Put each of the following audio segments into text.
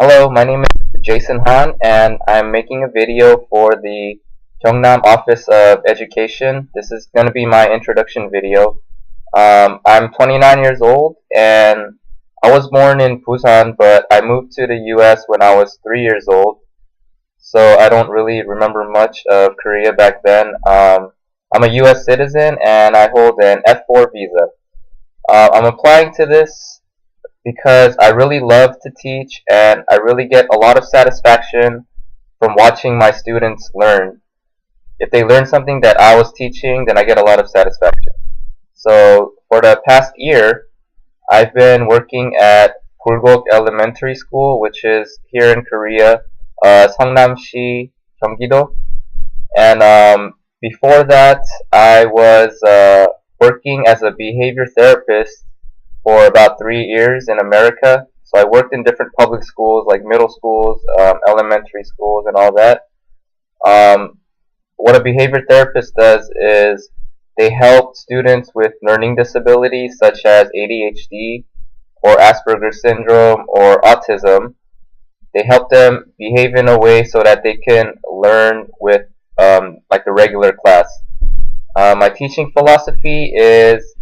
Hello, my name is Jason Han, and I'm making a video for the Gyeongnam Office of Education. This is going to be my introduction video. I'm 29 years old, and I was born in Busan, but I moved to the U.S. when I was 3 years old, so I don't really remember much of Korea back then. I'm a U.S. citizen, and I hold an F4 visa. I'm applying to this because I really love to teach and I really get a lot of satisfaction from watching my students learn. If they learn something that I was teaching, then I get a lot of satisfaction. So for the past year, I've been working at Bulgok Elementary School, which is here in Korea, Seongnam-si, Gyeonggi-do. And before that, I was working as a behavior therapist for about 3 years in America. So I worked in different public schools, like middle schools, elementary schools, and all that. Um, what a behavior therapist does is they help students with learning disabilities such as ADHD or Asperger's syndrome or autism. They help them behave in a way so that they can learn with like the regular class. My teaching philosophy is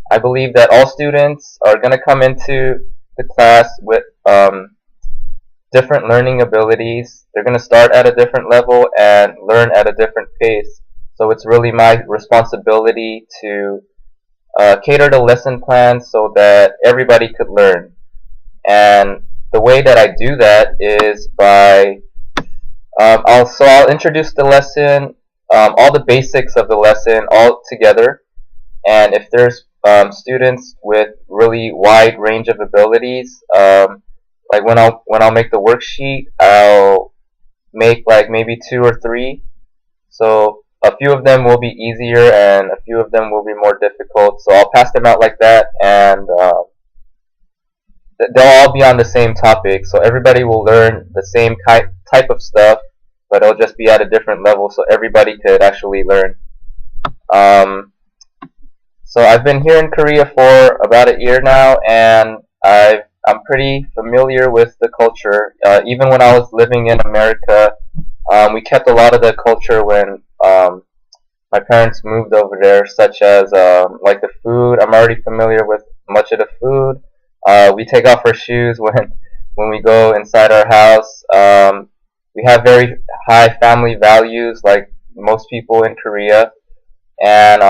I believe that all students are going to come into the class with different learning abilities. They're going to start at a different level and learn at a different pace. So it's really my responsibility to cater the lesson plan so that everybody could learn. And the way that I do that is by I'll introduce the lesson, all the basics of the lesson all together, and if there's students with really wide range of abilities, like when I'll make the worksheet, I'll make like maybe two or three. So a few of them will be easier, and a few of them will be more difficult. So I'll pass them out like that, and they'll all be on the same topic. So everybody will learn the same type of stuff, but it'll just be at a different level, so everybody could actually learn. Um, So I've been here in Korea for about a year now, and I'm pretty familiar with the culture. Even when I was living in America, we kept a lot of the culture when my parents moved over there, such as like the food. I'm already familiar with much of the food. We take off our shoes when we go inside our house. We have very high family values, like most people in Korea, and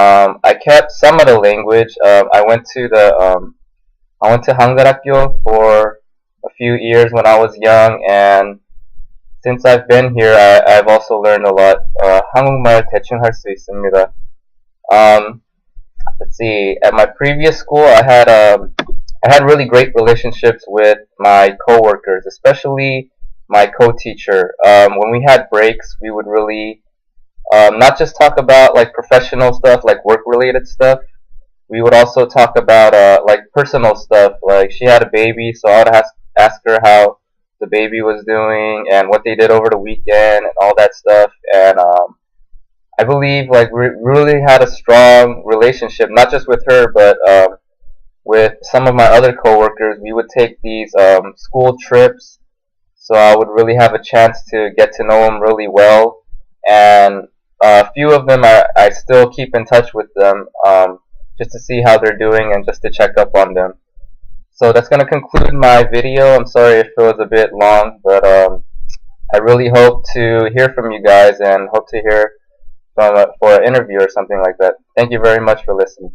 I kept some of the language. I went to 한글학교 for a few years when I was young, and since I've been here, I've also learned a lot. 한국말 대충 할 수 있습니다. Um, let's see. At my previous school, I had really great relationships with my coworkers, especially my co-teacher. When we had breaks, we would really not just talk about like professional stuff, like work related stuff. We would also talk about like personal stuff. Like she had a baby, so I would ask her how the baby was doing and what they did over the weekend and all that stuff. And I believe like we really had a strong relationship, not just with her, but with some of my other coworkers. We would take these school trips, so I would really have a chance to get to know them really well. And a few of them I still keep in touch with them, just to see how they're doing and just to check up on them. So that's going to conclude my video. I'm sorry if it was a bit long, but I really hope to hear from you guys and hope to hear from for an interview or something like that. Thank you very much for listening.